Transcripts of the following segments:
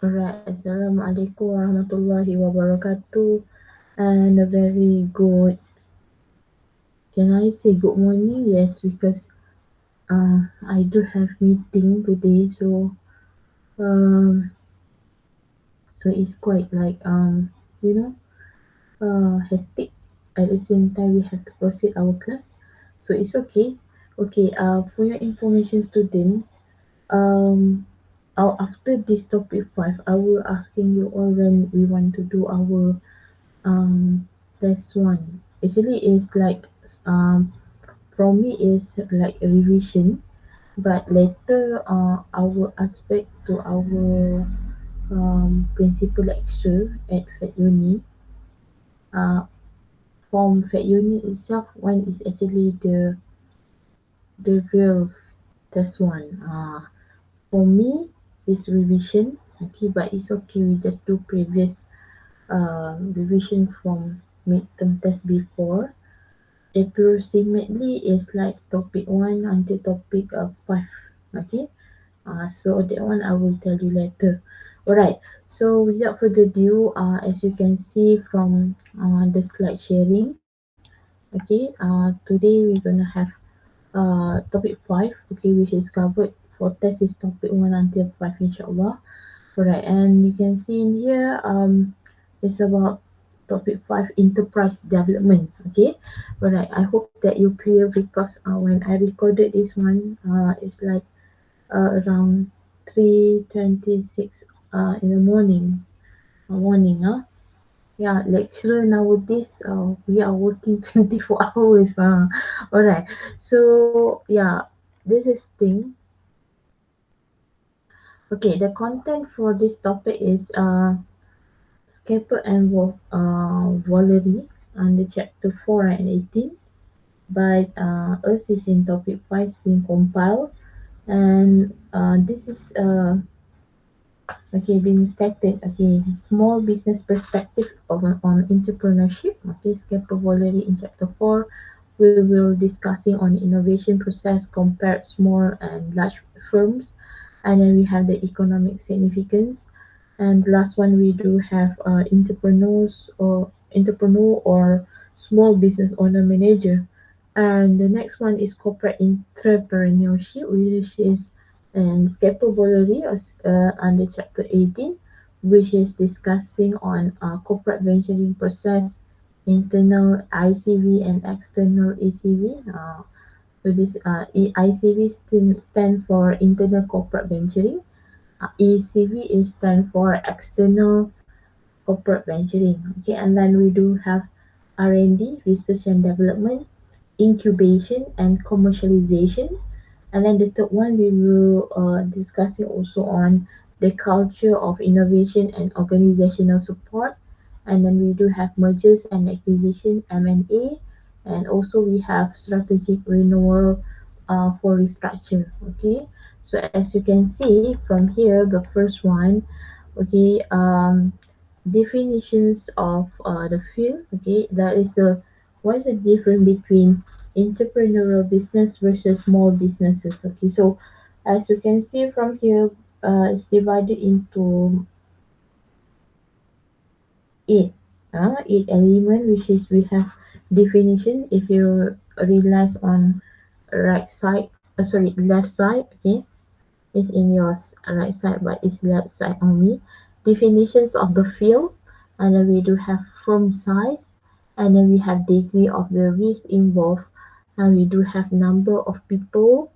Alright, Assalamualaikum warahmatullahi wabarakatuh, and a very good. Can I say good morning? Yes, because I do have meeting today, um, so it's quite like you know hectic. At the same time, we have to proceed our class, so it's okay. Okay. For your information, student. Um, After this topic 5, I will asking you all when we want to do our test 1. Actually, it's like from me is like a revision, but later I will aspect to our principal lecture at Fed Uni. Uh, from Fed Uni itself, one is actually the real test 1. For me, it's revision. Okay, but it's okay. We just do previous revision from midterm test before. Approximately is like topic 1 until topic 5. Okay. So that one I will tell you later. Alright. So without further ado, as you can see from the slide sharing, okay. Today we're gonna have topic 5. Okay, which is covered for test is topic 1 until 5, inshallah. Alright, and you can see in here it's about topic 5, enterprise development. Okay, alright, I hope that you clear because when I recorded this one, it's like around 3:26 in the morning. Yeah, lecturer nowadays we are working 24 hours. Alright, so yeah, this is thing. Okay, the content for this topic is Scaper and Valerie under chapter 4 and 18, but us is in topic 5 being compiled, and this is okay being stated. Okay, small business perspective on entrepreneurship. Okay, Scaper Valerie in chapter 4. We will discussing on innovation process compared small and large firms, and then we have the economic significance. And the last one we do have entrepreneurs or entrepreneur or small business owner manager. And the next one is corporate entrepreneurship, which is and scapability under chapter 18, which is discussing on corporate venturing process, internal ICV and external ECV. So this ICV stand for internal corporate venturing. ECV is stand for external corporate venturing. Okay, and then we do have R&D, research and development, incubation and commercialization. And then the third one we will discussing also on the culture of innovation and organizational support. And then we do have mergers and acquisition (M&A), and also we have strategic renewal for restructure. Okay, so as you can see from here, the first one, okay, definitions of the field. Okay, that is a what is the difference between entrepreneurial business versus small businesses. Okay, so as you can see from here, it's divided into eight. Eight element, which is we have definition. If you realize on right side, sorry, left side. Okay, it's in your right side, but it's left side only. Definitions of the field, and then we do have firm size, and then we have degree of the risk involved, and we do have number of people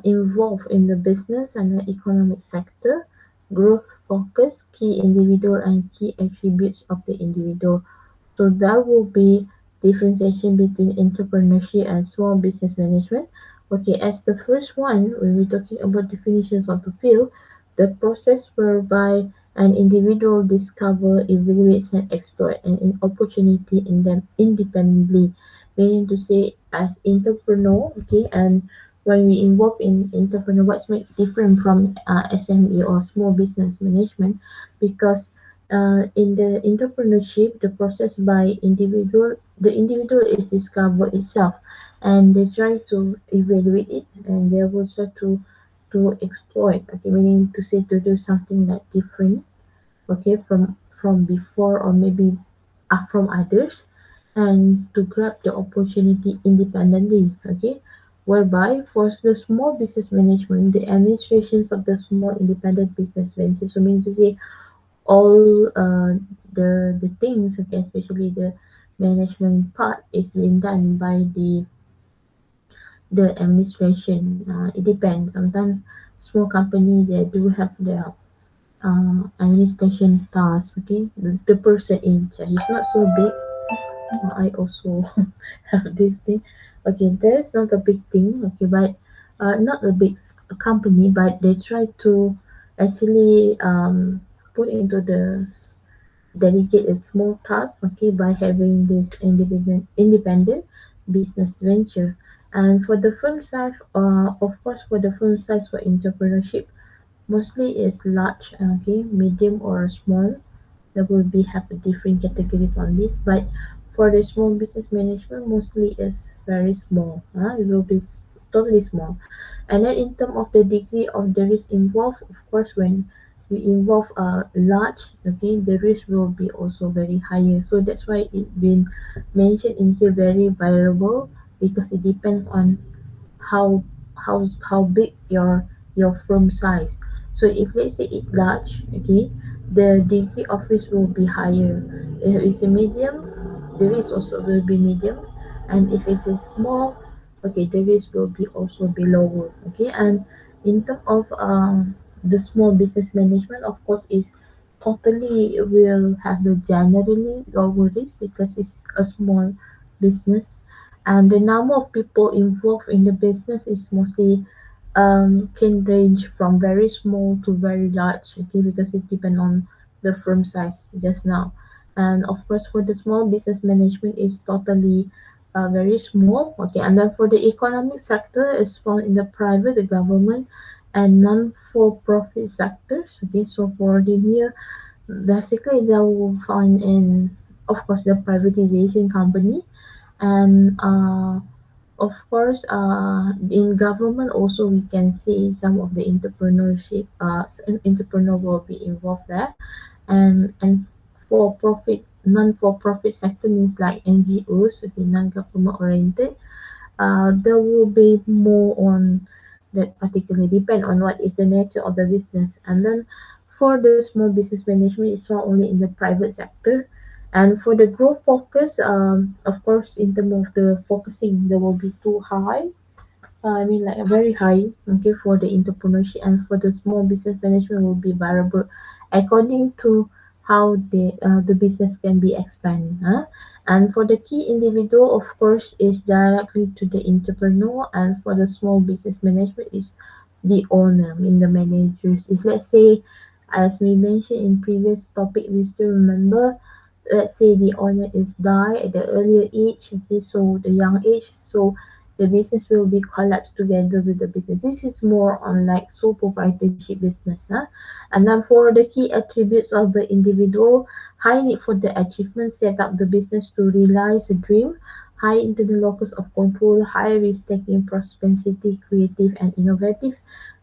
involved in the business and the economic sector, growth focus, key individual and key attributes of the individual. So that will be differentiation between entrepreneurship and small business management. Okay, as the first one, when we're talking about definitions of the field, the process whereby an individual discover, evaluates, and exploit an opportunity in them independently, meaning to say as entrepreneur, okay, and when we involve in entrepreneur, what's make different from SME or small business management, because in the entrepreneurship, the process by individual, the individual is discover itself, and they try to evaluate it, and they will try to to exploit, okay, meaning to say to do something like different, okay, from before or maybe from others, and to grab the opportunity independently, okay, whereby for the small business management, the administrations of the small independent business ventures, so mean to say all the things, okay, especially the management part is being done by the administration. It depends. Sometimes small company they do have their administration tasks. Okay, the person in charge is not so big. I also have this thing. Okay, there's not a big thing. Okay, but not a big company, but they try to actually put into the delegate a small task, okay, by having this independent business venture. And for the firm size, of course, for the firm size for entrepreneurship, mostly is large, okay, medium or small. There will be have different categories on this, but for the small business management, mostly is very small. It will be totally small. And then in terms of the degree of the risk involved, of course, when you involve a large, okay, the risk will be also very higher. So that's why it's been mentioned in here very variable, because it depends on how how big your firm size. So if let's say it's large, okay, the degree of risk will be higher. If it's a medium, the risk also will be medium, and if it's a small, okay, the risk will be also be lower. Okay, and in terms of the small business management, of course, is totally will have the generally lower risk because it's a small business, and the number of people involved in the business is mostly can range from very small to very large, okay, because it depends on the firm size just now. And of course, for the small business management is totally very small, okay. And then for the economic sector is found in the private, the government, and non-for-profit sectors, okay. So for the here, basically they will find in, of course, the privatization company, and of course, in government also we can see some of the entrepreneurship, entrepreneur will be involved there, and for profit, non-for-profit sector means like NGOs, okay, non-government oriented. There will be more on that particularly depend on what is the nature of the business. And then for the small business management, it's not only in the private sector. And for the growth focus, of course, in terms of the focusing, there will be too high. I mean, like very high, okay, for the entrepreneurship, and for the small business management will be variable according to how the business can be expanded. Huh? And for the key individual, of course, is directly to the entrepreneur, and for the small business management is the owner, I mean the managers. If let's say, as we mentioned in previous topic, we still remember, let's say the owner is die at the earlier age, okay, so the young age, so the business will be collapsed together with the business. This is more on like sole proprietorship business. Huh? And then for the key attributes of the individual, high need for the achievement, set up the business to realize a dream, high internal locus of control, high risk taking propensity, creative and innovative,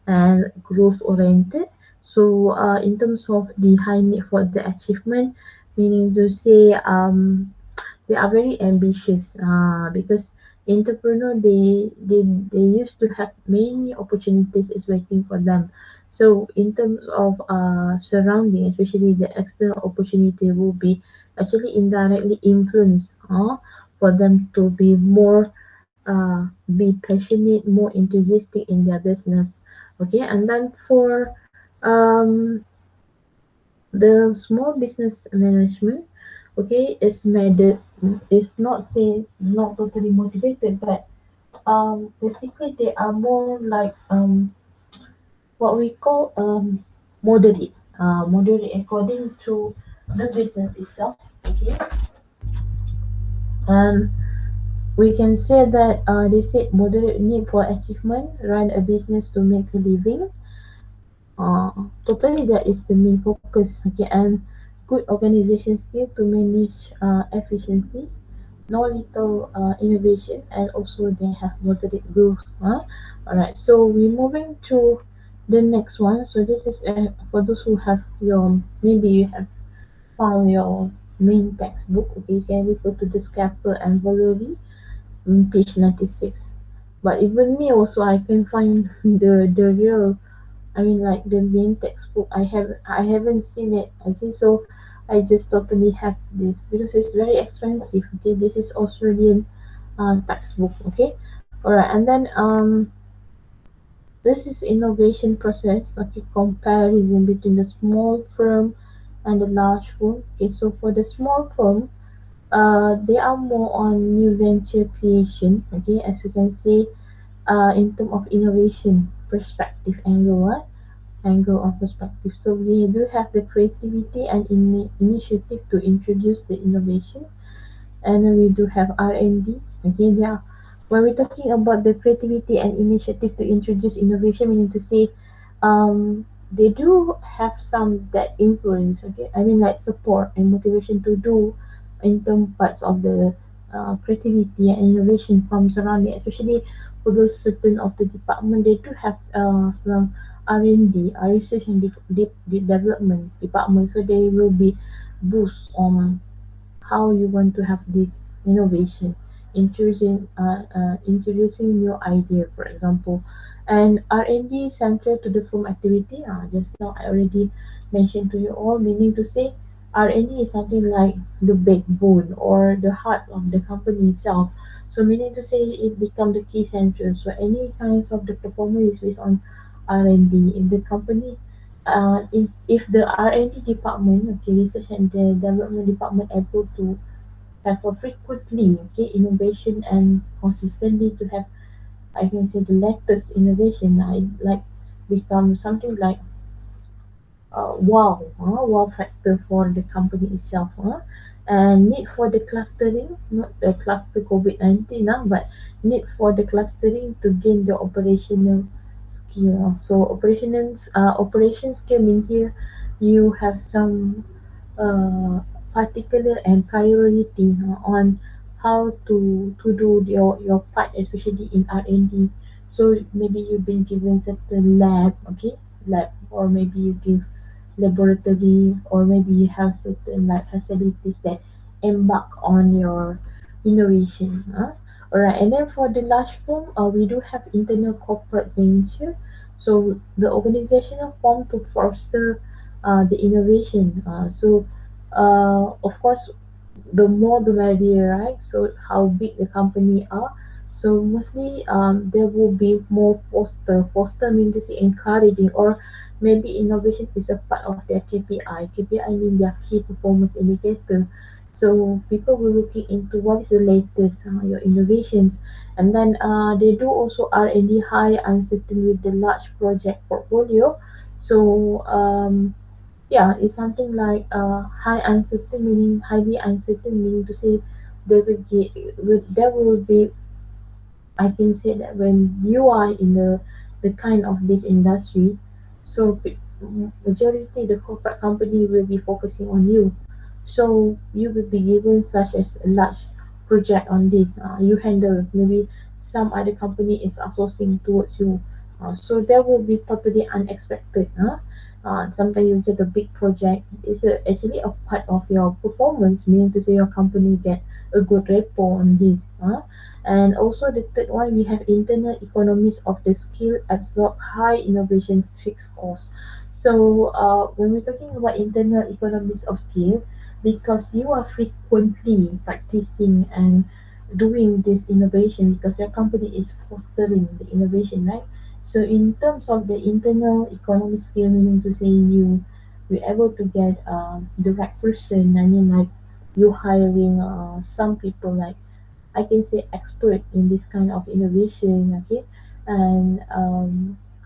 and growth oriented. So in terms of the high need for the achievement, meaning to say they are very ambitious because entrepreneur they used to have many opportunities is waiting for them. So in terms of surrounding, especially the external opportunity will be actually indirectly influenced for them to be more be passionate, more enthusiastic in their business. Okay, and then for um the small business management, okay, is not say not totally motivated, but basically they are more like what we call moderate, moderate according to the business itself, okay. And we can say that they said moderate need for achievement, run a business to make a living. Totally, that is the main focus. Okay, and good organization skill to manage efficiency, no little innovation, and also they have moderate growth. All right, so we're moving to The next one, so this is for those who have your, maybe you have found your main textbook, okay, you can refer to the scalpel and Valerie, page 96. But even me also, I can find the real, I mean like the main textbook. I haven't seen it. Okay, so I just totally have this because it's very expensive. Okay, this is Australian textbook. Okay, all right, and then this is innovation process. Okay, comparison between the small firm and the large firm. Okay, so for the small firm, they are more on new venture creation. Okay, as you can see, in terms of innovation perspective angle of perspective. So we do have the creativity and initiative to introduce the innovation, and then we do have R&D. Okay, yeah. When we're talking about the creativity and initiative to introduce innovation, we need to say they do have some that influence. Okay, I mean like support and motivation to do in term parts of the creativity and innovation from surrounding, especially for those certain of the department. They do have some R&D, research and development department, so they will be boost on how you want to have this innovation, introducing new idea, for example, and R&D central to the firm activity. Just now I already mentioned to you all, meaning to say R&D is something like the backbone or the heart of the company itself. So meaning to say it become the key center. So any kinds of the performance is based on R&D in the company. If the R&D department, okay, research and the development department able to have a frequently, okay, innovation and consistently to have, I can say, the latest innovation, I like become something like wow factor for the company itself. And need for the clustering, not the cluster COVID-19, but need for the clustering to gain the operational skill. So operation skill mean here you have some particular and priority on how to do your part, especially in R&D. So maybe you've been given certain lab, okay, lab, or maybe you give laboratory, or maybe you have certain like facilities that embark on your innovation. Alright, and then for the large form, we do have internal corporate venture. So the organizational form to foster the innovation. Of course, the more the merrier, right? So how big the company are. So mostly there will be more foster. Foster means to say encouraging, or maybe innovation is a part of their KPI. KPI means their key performance indicator. So people will looking into what is the latest your innovations, and then they do also R&D high uncertain with the large project portfolio. So yeah, it's something like high uncertain, meaning highly uncertain, meaning to say there will be, I can say that when you are in the kind of this industry, so majority the corporate company will be focusing on you. So you will be given such as a large project on this. You handle, maybe some other company is outsourcing towards you. So that will be totally unexpected. Sometimes you get a big project. It's actually a part of your performance, meaning to say your company get a good rapport on this. And also the third one, we have internal economies of the scale absorb high innovation fixed costs. So when we're talking about internal economies of scale, because you are frequently practicing and doing this innovation, because your company is fostering the innovation, right? So in terms of the internal economy skill, meaning to say you're able to get the right person. I mean like you hiring some people like, I can say, expert in this kind of innovation, okay? And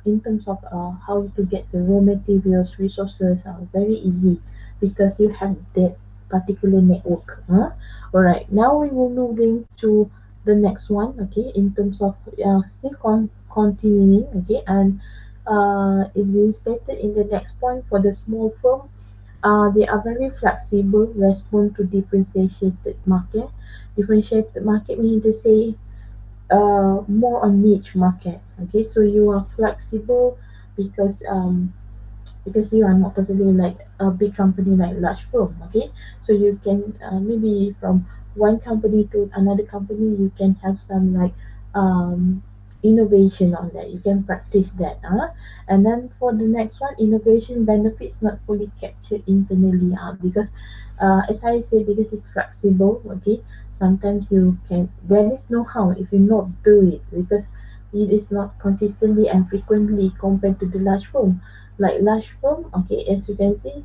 in terms of how to get the raw materials, resources, very easy because you have that particular network. Alright, now we will moving to the next one, okay? In terms of still continuing, okay? And it's been stated in the next point for the small firm, they are very flexible, respond to differentiated market. Differentiated market meaning to say more on niche market. Okay, so you are flexible because you are not totally like a big company like large firm. Okay, so you can maybe from one company to another company you can have some like um, innovation on that, you can practice that, and then for the next one, innovation benefits not fully captured internally, because as I say, because it's flexible. Okay, sometimes you can, there is no harm if you not do it, because it is not consistently and frequently compared to the large firm. Like large firm, okay, as you can see,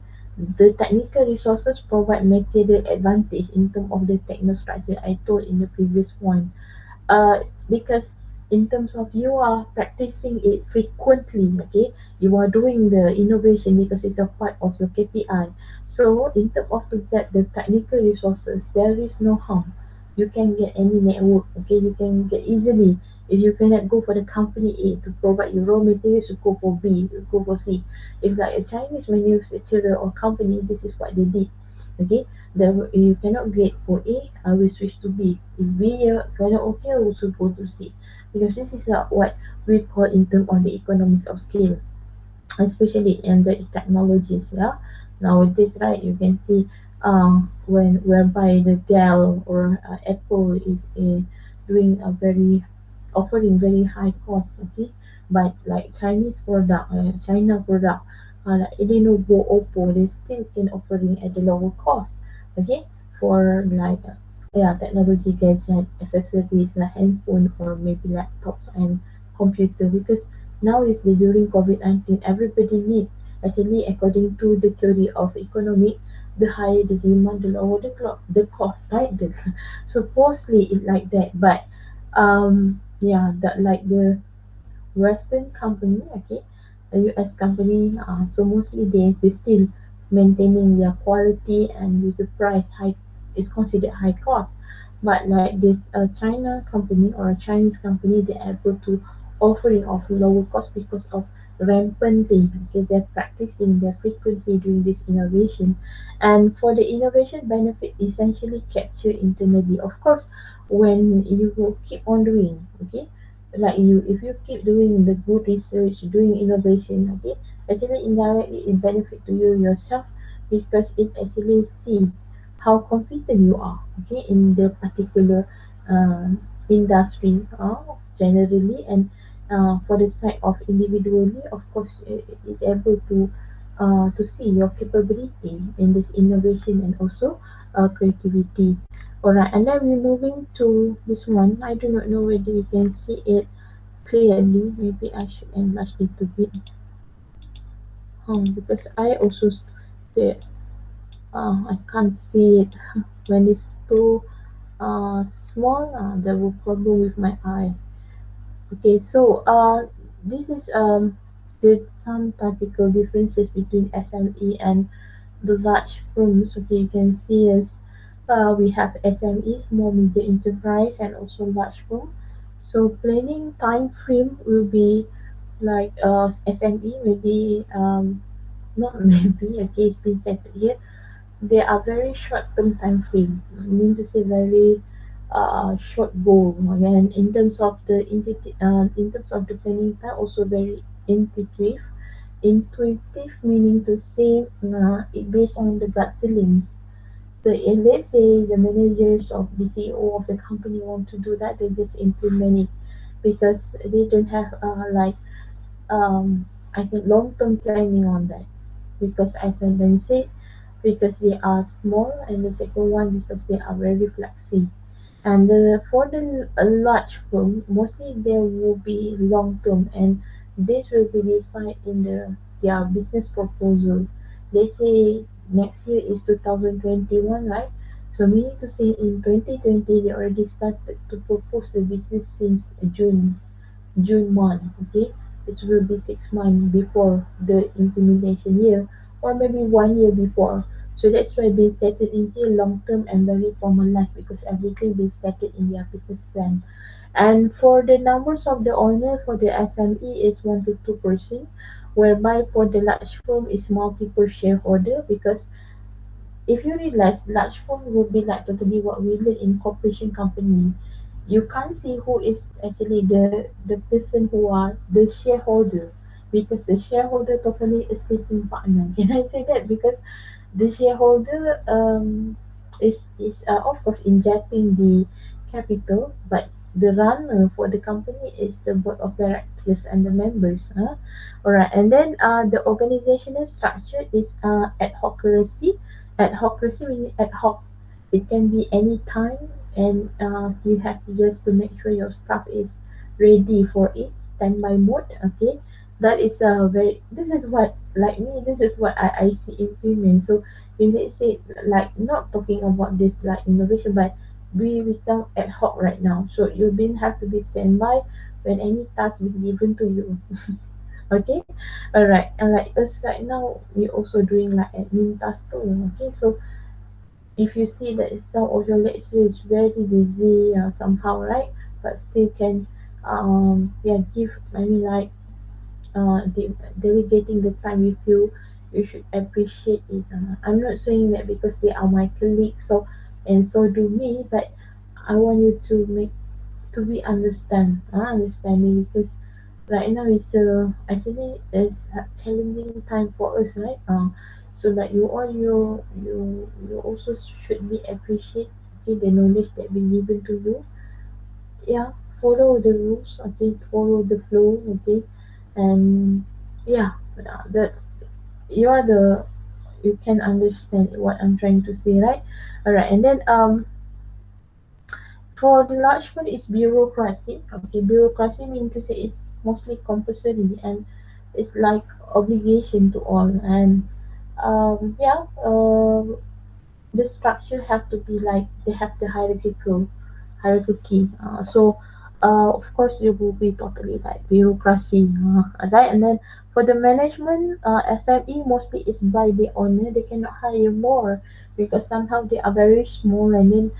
the technical resources provide material advantage in terms of the technostructure I told in the previous point. Because in terms of you are practicing it frequently, okay, you are doing the innovation because it's a part of your KPI. So in terms of to get the technical resources, there is no harm. You can get any network, okay, you can get easily. If you cannot go for the company A to provide you raw materials, you go for B, you go for C. If like a Chinese manufacturer or company, this is what they did. Okay, then you cannot get for A, I will switch to B. If B cannot okay, I will also go to C. Because this is what we call in terms of the economies of scale, especially in the technologies. Yeah, nowadays, right, you can see when whereby the Dell or Apple is doing a very offering very high cost. Okay, but like Chinese product, China product, like Lenovo, Oppo, they still can offering at a lower cost. Okay, for like yeah, technology gadget accessories like handphone or maybe laptops and computer, because now is the during COVID-19, everybody need, actually according to the theory of economic, the higher the demand, the lower the cost, right? Supposedly it like that, but yeah, that like the Western company, okay, a US company, so mostly they still maintaining their quality and with the price high is considered high cost. But like this China company or a Chinese company, they're able to offering of lower cost because of rampantly, okay, they're practicing, they're frequently doing this innovation. And for the innovation benefit essentially captured internally. Of course, when you will keep on doing, okay, like you, if you keep doing the good research, doing innovation, okay, actually indirectly it benefit to you yourself, because it actually see how confident you are, okay, in the particular industry, generally, and for the side of individually, of course, it able to see your capability in this innovation and also creativity. Alright, and then we're moving to this one. I do not know whether you can see it clearly. Maybe I should enlarge it a bit, because I also st- I can't see it when it's too small. There will problem with my eye. Okay, so this is with some typical differences between SME and the large firms. Okay, you can see as we have SME, small medium enterprise, and also large firm. So planning time frame will be like SME, maybe not maybe, okay, it's been said here, they are very short term time frame. I mean to say very short goal. And in terms of the in terms of the planning time, also very intuitive. Intuitive meaning to say it based on the gut feelings. So if let's say the managers of the CEO of the company want to do that, they just implement it because they don't have I think long term planning on that, because as I then said, because they are small, and the second one because they are very flexi. And for the large firm, mostly there will be long term, and this will be decided in their business proposal. They say next year is 2021, right? So meaning to say in 2020 they already started to propose the business since June month, okay? It will be 6 months before the implementation year, or maybe 1 year before. So that's why being stated in here long term and very formalized, because everything being stated in their business plan. And for the numbers of the owner for the SME is 1 to 2%, whereby for the large firm is multiple shareholder, because if you realize large firm will be like totally what we learn in corporation company, you can't see who is actually the person who are the shareholder. because the shareholder totally a sleeping partner. Can I say that? Because the shareholder is of course injecting the capital, but the runner for the company is the board of directors and the members. Alright, and then the organizational structure is adhocracy. Adhocracy meaning ad hoc. It can be any time, and you have to just to make sure your staff is ready for it, standby mode. Okay, that is a very. This is what like me. This is what I see in women. So you may say like not talking about this like innovation, but we become ad hoc right now. So you been have to be standby when any task is given to you. Okay, all right, and like us right now, we also doing like admin task too. Okay, so if you see that some of your lecturer is very busy somehow, right? But still can yeah give I mean like delegating the time with you, you should appreciate it. I'm not saying that because they are my colleagues, so and so do me, but I want you to make to be understanding because right now is actually is a challenging time for us, right? So that you all you also should be appreciate okay, the knowledge that been given to you. Yeah, follow the rules. Okay, follow the flow. Okay, and yeah, that's you are the you can understand what I'm trying to say, right? All right, and then for the large one is bureaucracy. Okay, bureaucracy means to say it's mostly compulsory and it's like obligation to all. And yeah, the structure have to be like they have the hierarchy. So of course you will be totally like bureaucracy, right? And then for the management, SME mostly is by the owner. They cannot hire more because somehow they are very small and then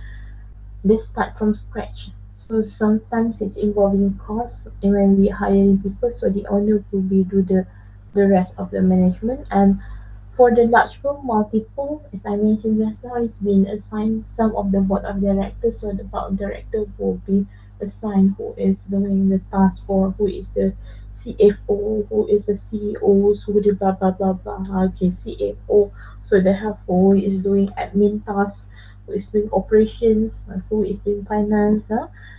they start from scratch. So sometimes it's involving costs when we hiring people, so the owner will be do the rest of the management. And for the large firm, multiple, as I mentioned just now, is being assigned some of the board of directors. So the board of director will be assigned who is doing the task for who is the CFO, who is the CEOs, who the blah blah blah blah. Okay, CFO. So they have who is doing admin tasks, who is doing operations, who is doing finance.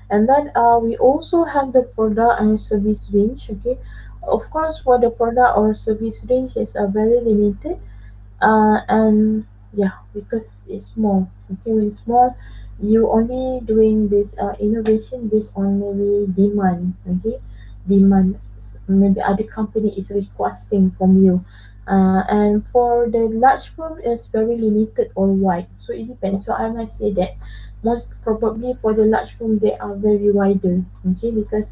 And then we also have the product and service range. Okay, of course, for the product or service range is very limited, and yeah, because it's small. Okay, when it's small, you only doing this innovation based on maybe demand. Okay, demand. Maybe other company is requesting from you. And for the large firm, it's very limited or wide. So it depends. So I might say that most probably for the large firm, they are very wider. Okay, because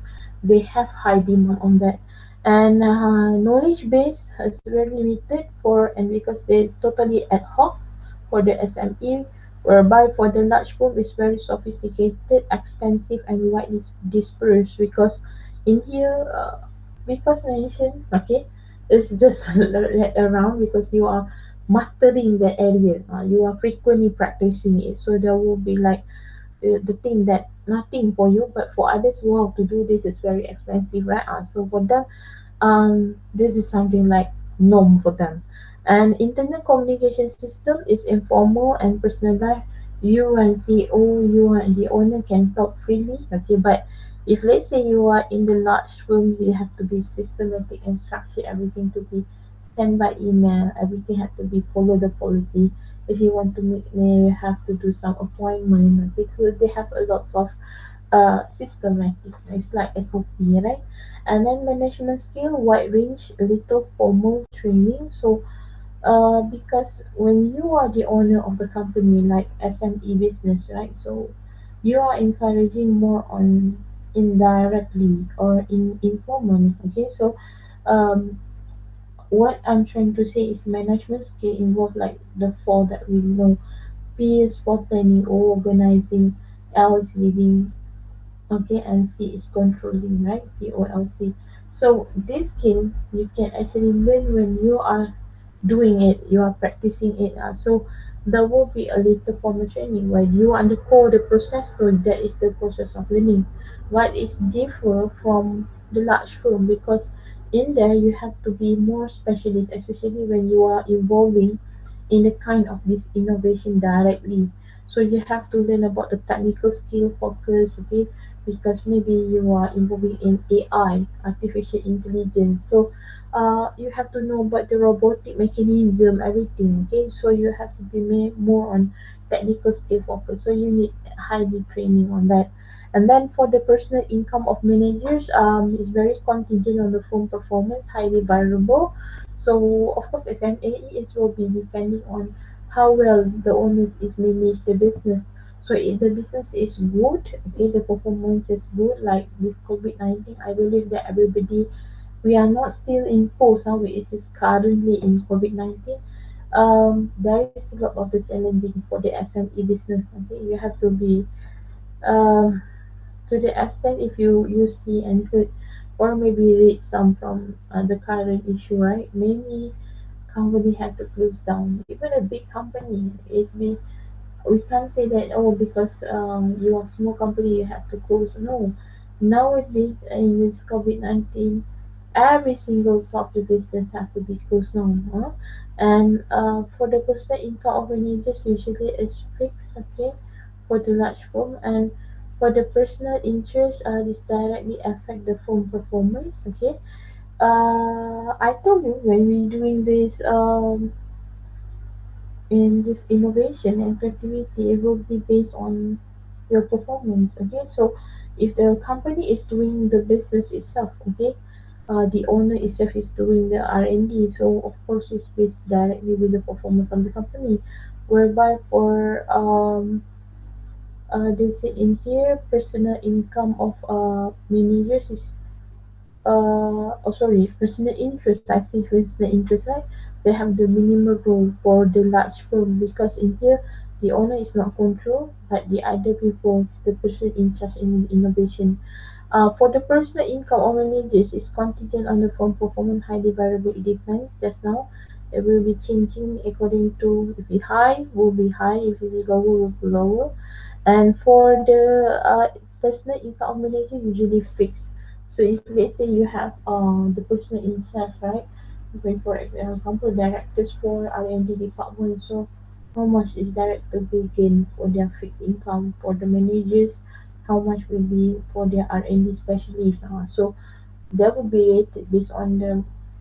they have high demand on that. And knowledge base is very limited for and because they totally ad hoc for the SME, whereby for the large firm is very sophisticated, expensive, and widely dispersed. Because in here, because mentioned, okay, it's just let around because you are mastering the area, you are frequently practicing it, so there will be like the thing that nothing for you, but for others, wow, to do this is very expensive, right? So for them, this is something like norm for them. And internal communication system is informal and personalized. You and CEO, you and the owner can talk freely. Okay, but if let's say you are in the large room, you have to be systematic and structure everything to be sent by email. Everything has to be follow the policy. If you want to meet me, you have to do some appointment. Okay, so they have a lot of systematic. It's like SOP, right? And then management skill, wide range, a little formal training. So, because when you are the owner of the company, like SME business, right? So, you are encouraging more on indirectly or in informal. Okay, so what I'm trying to say is management skill involve like the four that we know: P is for planning or organizing, L is leading, okay, and C is controlling, right? POLC. So this skill you can actually learn when you are doing it, you are practicing it. So there will be a little formal training where you undergo the process, so that is the process of learning. What is different from the large firm because in there you have to be more specialist, especially when you are involving in the kind of this innovation directly. So you have to learn about the technical skill focus, okay, because maybe you are involving in AI, artificial intelligence. So you have to know about the robotic mechanism, everything, okay. So you have to be more on technical skill focus. So you need highly training on that. And then for the personal income of managers, is very contingent on the firm performance, highly variable. So of course, as an AE, it will be depending on how well the owners is manage the business. So if the business is good, okay, the performance is good, like this COVID-19, I believe that everybody, we are not still in post, huh? It is currently in COVID-19. There is a lot of the challenging for the SME business. Okay, you have to be um, to the extent if you see and could or maybe read some from the current issue, right? Many company have to close down. Even a big company is be, we can't say that, oh, because you are small company you have to close. No, nowadays in this COVID-19, every single software business have to be closed down, huh? And for the percent income of managers usually is fixed, okay, for the large firm. And for the personal interest, this directly affect the firm performance, okay. I told you when we doing this in this innovation and creativity, it will be based on your performance, okay. So if the company is doing the business itself, okay, the owner itself is doing the R&D, so of course it's based directly with the performance of the company. Whereby for they say in here personal income of managers is oh sorry, personal interest. I think personal interest, right? They have the minimum rule for the large firm because in here the owner is not control, but the other people, the person in charge in innovation. For the personal income of managers is contingent on the firm performance, highly variable. It depends. Just now, it will be changing according to if it's high, will be high. If it is lower, will be lower. And for the personal income of manager, usually fixed. So if let's say you have the person in charge, right? For example, directors for R&D department. So how much is director will gain for their fixed income? For the managers, how much will be for their R&D specialists? So that will be rated based on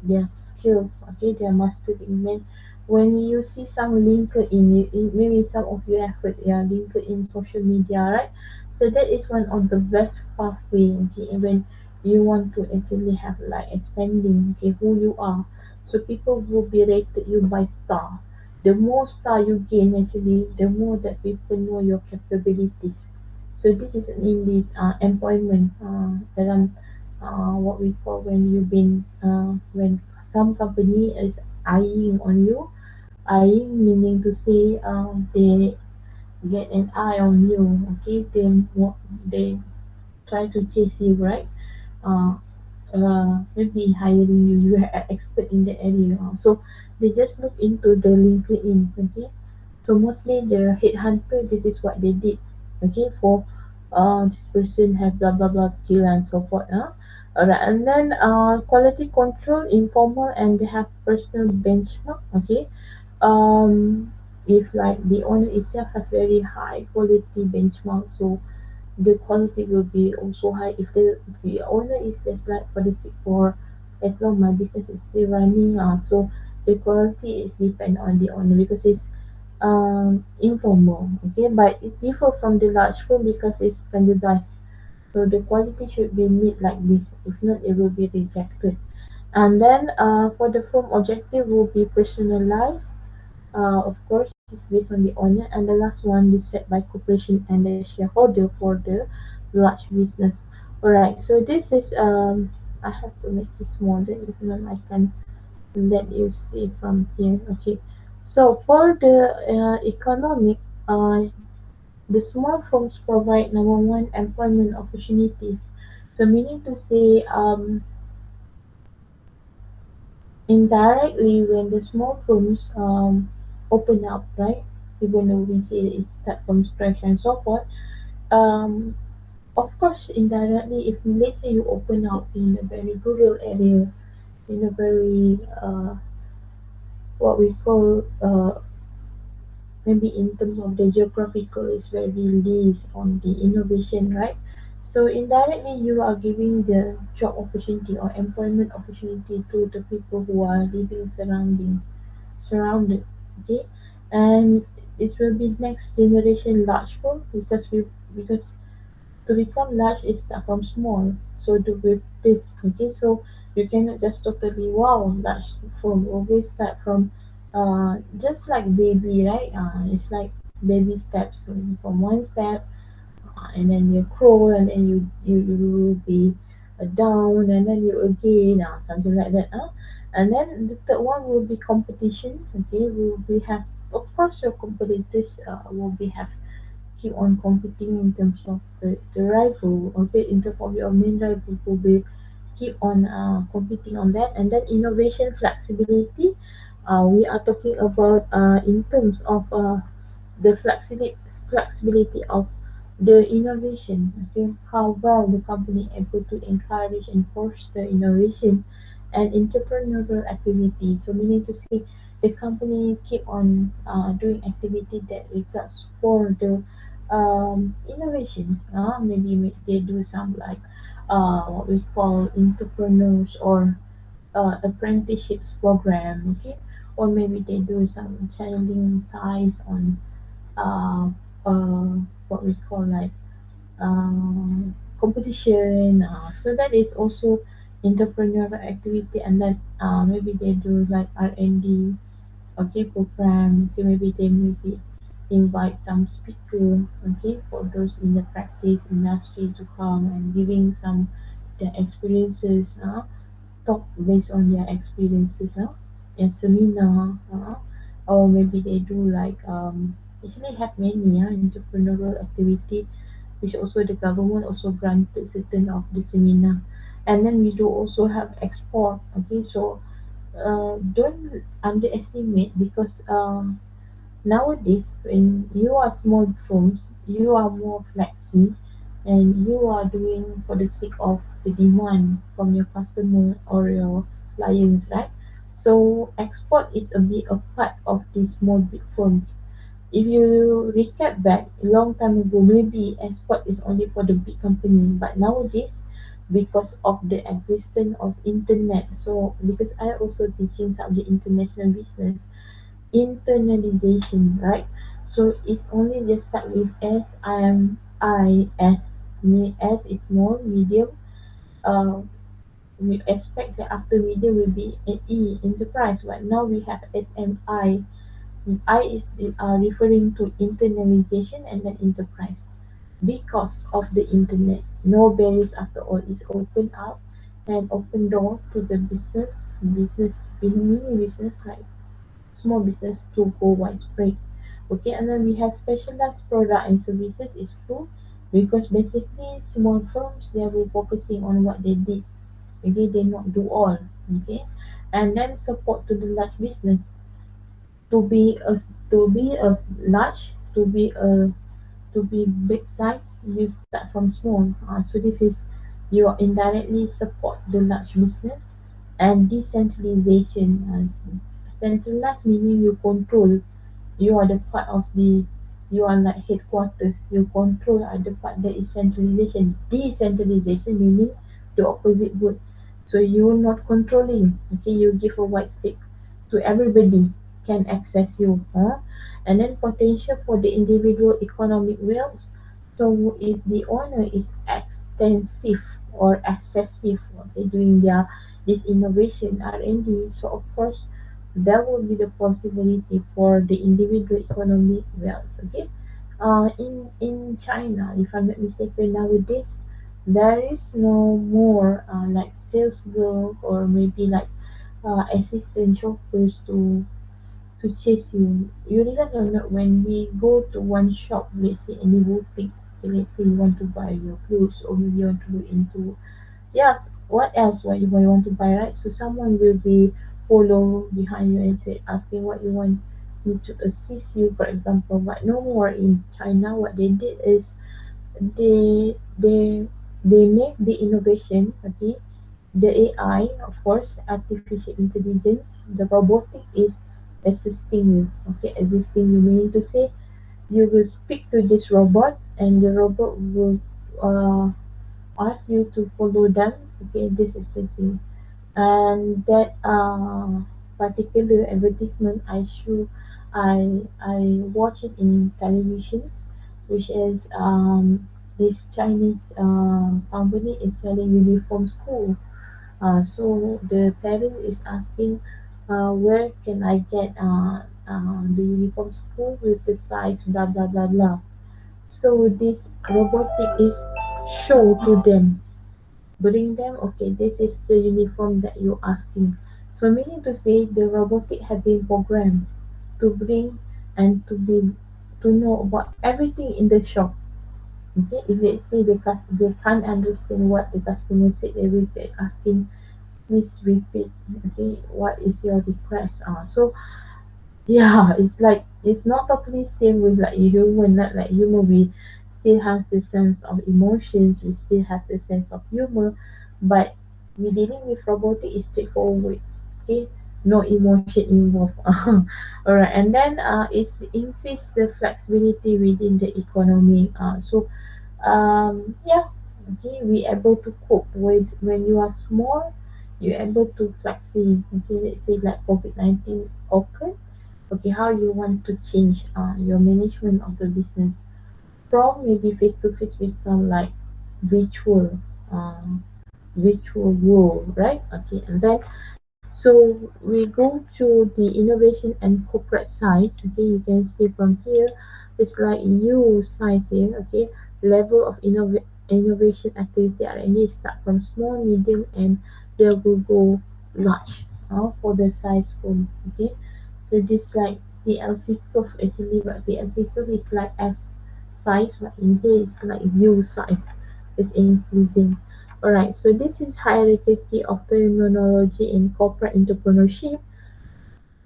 their skills, okay, their mastering. When you see some LinkedIn, maybe some of you have heard, yeah, LinkedIn social media, right? So that is one of the best pathway, okay, when you want to actually have like expanding, okay, who you are. So people will be rated you by star. The more star you gain, actually, the more that people know your capabilities. So this is in this employment dalam what we call when you've been when some company is eyeing on you. Eyeing meaning to say they get an eye on you, okay, they try to chase you, right? uh, maybe hiring you, you are expert in the area. So they just look into the LinkedIn, okay. So mostly the headhunter, this is what they did, okay, for this person have blah blah blah skill and so forth. Alright, and then quality control, informal, and they have personal benchmark, okay. If like the owner itself have very high quality benchmark, so the quality will be also high. If the owner is just like for the sake for as long my business is still running, so the quality is depend on the owner because it's informal, okay, but it's different from the large firm because it's standardized. So the quality should be made like this. If not, it will be rejected. And then for the firm objective will be personalized. Of course, it's based on the owner. And the last one is set by corporation and the shareholder for the large business. Alright, so this is I have to make it smaller. If not, I can let you see from here. Okay, so for the economic, the small firms provide number one employment opportunities. So meaning to say, indirectly when the small firms open up, right? Even though we say it start from scratch and so forth, um, of course, indirectly, if let's say you open up in a very rural area, in a very what we call maybe in terms of the geographical is very least on the innovation, right? So indirectly you are giving the job opportunity or employment opportunity to the people who are living surrounded, okay? And it will be next generation large firm because to become large is start from small. So to with this, okay, so you cannot just totally wow large firm. Always start from just like baby, right? It's like baby steps. So from one step, and then you crawl, and then you will be down, and then you again, something like that. And then the third one will be competition. Okay, will be have of course your competitors will be have keep on competing in terms of the rival, okay, in terms of your main rival will be keep on competing on that. And then innovation flexibility, we are talking about in terms of the flexibility of the innovation, okay, how well the company able to encourage and foster innovation and entrepreneurial activity. So meaning to say the company keep on doing activity that regards for the innovation. Maybe they do some like what we call entrepreneurs or apprenticeships program, okay, or maybe they do some channeling size on uh, what we call like competition. So that is also entrepreneurial activity, and that maybe they do like R&D, okay, program. Okay, maybe they maybe invite some speaker, okay, for those in the practice industry to come and giving some their experiences. Talk based on their experiences in seminar, or maybe they do like actually have many entrepreneurial activity which also the government also granted certain of the seminar. And then we do also have export, okay, so don't underestimate because nowadays when you are small firms you are more flexi and you are doing for the sake of the demand from your customer or your clients, right? So export is a bit a part of this small big firms. If you recap back a long time ago, maybe export is only for the big company, but nowadays because of the existence of internet, so because I also teaching subject international business, internalization, right? So it's only just start with S, I, S. S is small, medium. Uh, we expect that after medium will be an E, enterprise. But now we have SMI. I is referring to internalization and then enterprise. Because of the internet, no barriers after all is open up and open door to the business, mini business like small business to go widespread. Okay, and then we have specialized product and services is true because basically small firms they will focusing on what they did. Okay, they not do all. Okay, and then support to the large business to be a large to be big size, you start from small. So this is you indirectly support the large business and decentralization. Centralized meaning you control. You are the part of the you are like headquarters. You control are the part that is centralization. Decentralization meaning the opposite word. So you're not controlling. Okay, you give a wide space to everybody can access you. And then potential for the individual economic wealth. So if the owner is extensive or excessive, okay, doing their this innovation R&D, so of course there will be the possibility for the individual economic wealth. Okay, in China, if I'm not mistaken, nowadays there is no more like sales girl or maybe like assistant shoppers to chase you. You realize or not when we go to one shop, let's say any boutique, okay, let's say you want to buy your clothes or maybe you want to look into yes, what else what you want to buy, right? So someone will be follow behind you and say asking what you want me to assist you, for example. But no more in China. What they did is they they they make the innovation, okay, the AI, of course, artificial intelligence, the robotic is assisting you. Okay, assisting you meaning to say you will speak to this robot and the robot will uh, ask you to follow them. Okay, this is the thing. And that particular advertisement I watch it in television, which is this Chinese company is selling uniform school. So the parent is asking, where can I get the uniform school with the size blah blah blah blah. So this robotic is show to them, bring them. Okay, this is the uniform that you're asking. So meaning to say, the robotic have been programmed to bring and to know about everything in the shop. Okay, if let's say they can't understand what the customer said, they will be asking, please repeat. Okay, what is your request? So yeah, it's like it's not totally same with like human, not like human. We still have the sense of emotions, we still have the sense of humor, but we dealing with robotic is straightforward. Okay, no emotion involved. Alright, and then it's increase the flexibility within the economy. Yeah, okay, we able to cope with when you are small, you're able to flexi. Okay, let's say like COVID-19 occurred. Okay, how you want to change your management of the business from maybe face to face become like virtual, um, virtual world, right? Okay, and then so we go to the innovation and corporate size. Okay, you can see from here, it's like U size here. Okay, level of innovation activity R&D start from small, medium, and they will go large. For the size phone. Okay, so this like PLC curve actually, but PLC curve is like S size, but in here it's like U size. It's increasing. Alright, so this is hierarchy of terminology in corporate entrepreneurship.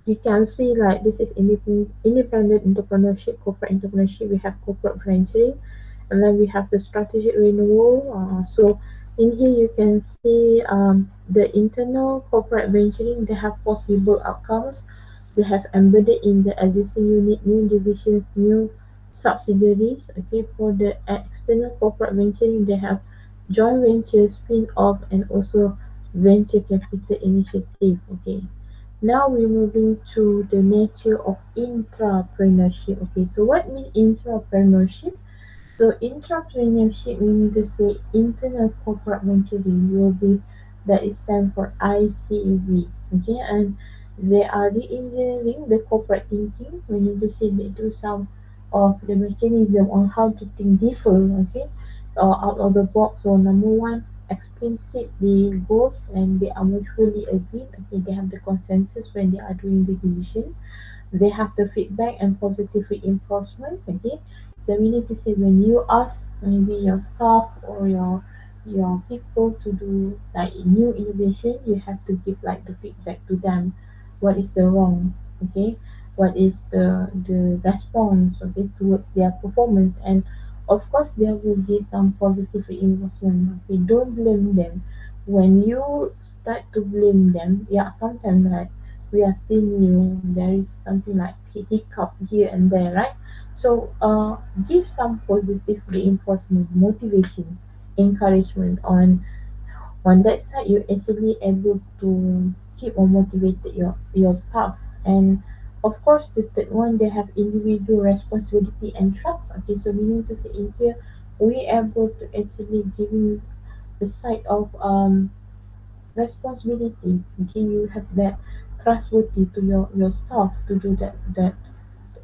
You can see like this is independent entrepreneurship, corporate entrepreneurship. We have corporate venturing, and then we have the strategic renewal. So in here you can see the internal corporate venturing. They have possible outcomes. They have embedded in the existing unit, new divisions, new subsidiaries. Okay, for the external corporate venturing, they have joint venture, spin-off, and also venture capital initiative. Okay, now we're moving to the nature of intrapreneurship. Okay, so what means intrapreneurship? So intrapreneurship meaning to say internal corporate venturing will be that is stand for ICV. Okay, and they are re-engineering the corporate thinking. We need to say they do some of the mechanism on how to think different. Okay, out of the box. So number one, explicit the goals and they are mutually agreed. Okay, they have the consensus when they are doing the decision. They have the feedback and positive reinforcement. Okay, so we need to say when you ask maybe your staff or your people to do like new innovation, you have to give like the feedback to them. What is the wrong? Okay, what is the response? Okay, towards their performance, and of course there will be some positive reinforcement. Okay, don't blame them. When you start to blame them, yeah, sometimes like we are still new, there is something like hiccup here and there, right? So give some positive reinforcement, motivation, encouragement on that side. You actually able to keep or motivated your staff. And of course the third one, they have individual responsibility and trust. Okay, so meaning to say in here we able to actually giving the side of responsibility. Okay, you have that trustworthy to your staff to do that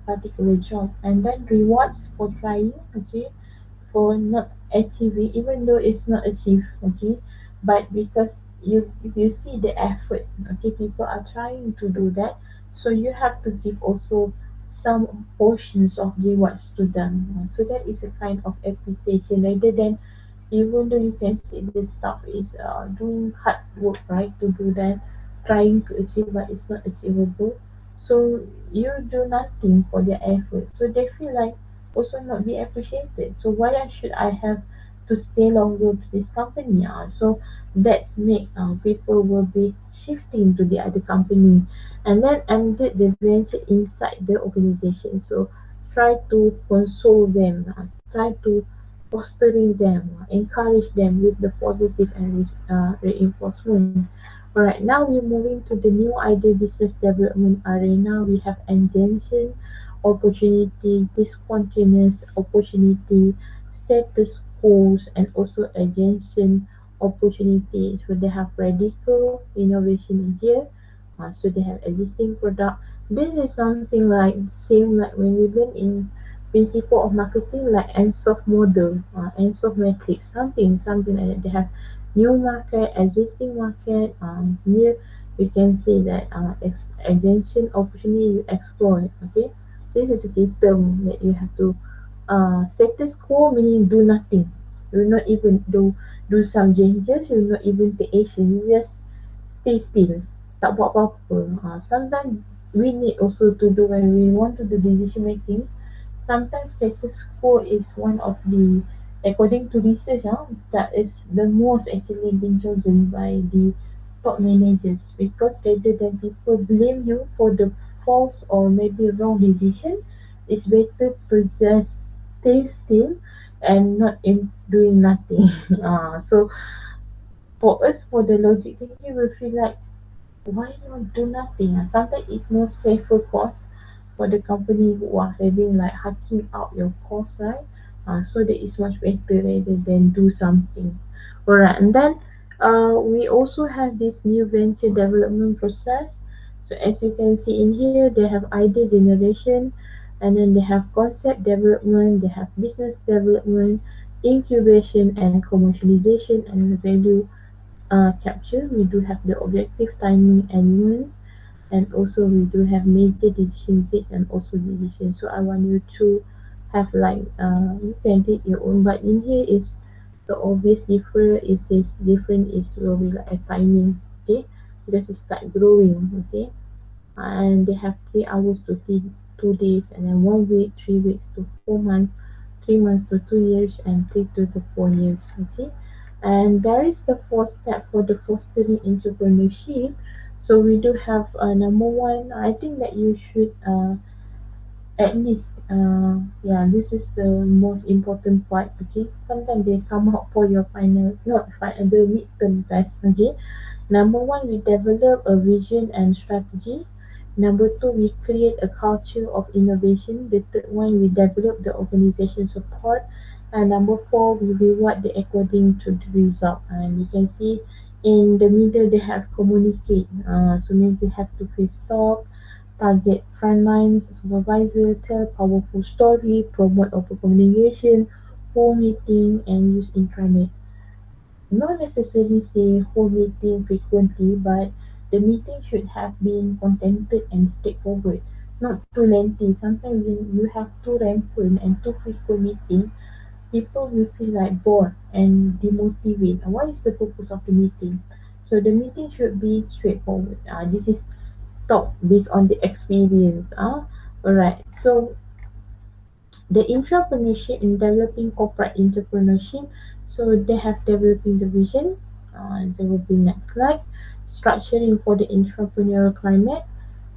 particular job, and then rewards for trying. Okay, for not achieving, even though it's not achieved. Okay, but because you see the effort. Okay, people are trying to do that, so you have to give also some portions of rewards to them. So that is a kind of appreciation rather than, even though you can see this stuff is doing hard work, right, to do that, trying to achieve, but it's not achievable. So you do nothing for their effort. So they feel like also not be appreciated. So why should I have to stay longer to this company. So that's make people will be shifting to the other company, and then embed the venture inside the organization. So try to console them, try to fostering them, encourage them with the positive and reinforcement. Alright, now we're moving to the new idea business development arena. We have adjacent opportunity, discontinuous opportunity, status quo, and also adjacent opportunities. So they have radical innovation in here. So they have existing product. This is something like same like when we learn in principle of marketing, like Ansoff model, Ansoff matrix, something like that. They have new market, existing market. Here we can say that adjacent opportunity you explore. Okay, this is a key term that you have to. Status quo meaning do nothing. You will not even do some changes. You will not even take action. You just stay still. Tak buat apa-apa. Sometimes we need also to do when we want to do decision making. Sometimes status quo is one of the, according to research, that is the most actually been chosen by the top managers, because rather than people blame you for the false or maybe wrong decision, it's better to just stay still and not in doing nothing. So for us, for the logic thinking, we feel like why not do nothing? Sometimes it's more safer cost for the company who are having like hacking out your cost, right? So that is much better rather than do something. Alright, and then we also have this new venture development process. So as you can see in here, they have idea generation, and then they have concept development, they have business development, incubation and commercialization, and value capture. We do have the objective, timing, and nuance, and also we do have major decision gates and also decisions. So I want you to have like you can read your own, but in here is the obvious difference is different is will be like a timing, okay, because it start growing, okay, and they have 3 hours to 2 days, and then 1 week, 3 weeks to 4 months, 3 months to 2 years, and 3 to 4 years. Okay, and there is the fourth step for the fostering entrepreneurship. So we do have number one. I think that you should at least yeah, this is the most important part. Okay, sometimes they come out for your final, not final, the midterm test. Okay, number one, we develop a vision and strategy. Number two, we create a culture of innovation. The third one, we develop the organization support. And number four, we reward the according to the result. And you can see in the middle they have communicate. So maybe have to face talk, target frontlines, supervisor, tell powerful story, promote open communication, hold meeting, and use intranet. Not necessarily say hold meeting frequently, but the meeting should have been contented and straightforward, not too lengthy. Sometimes when you have too rampant and too frequent meeting, people will feel like bored and demotivated. What is the purpose of the meeting? So the meeting should be straightforward. This is talk based on the experience. Alright. So the intrapreneurship in developing corporate entrepreneurship. So they have developing the vision. There will be next slide. Structuring for the entrepreneurial climate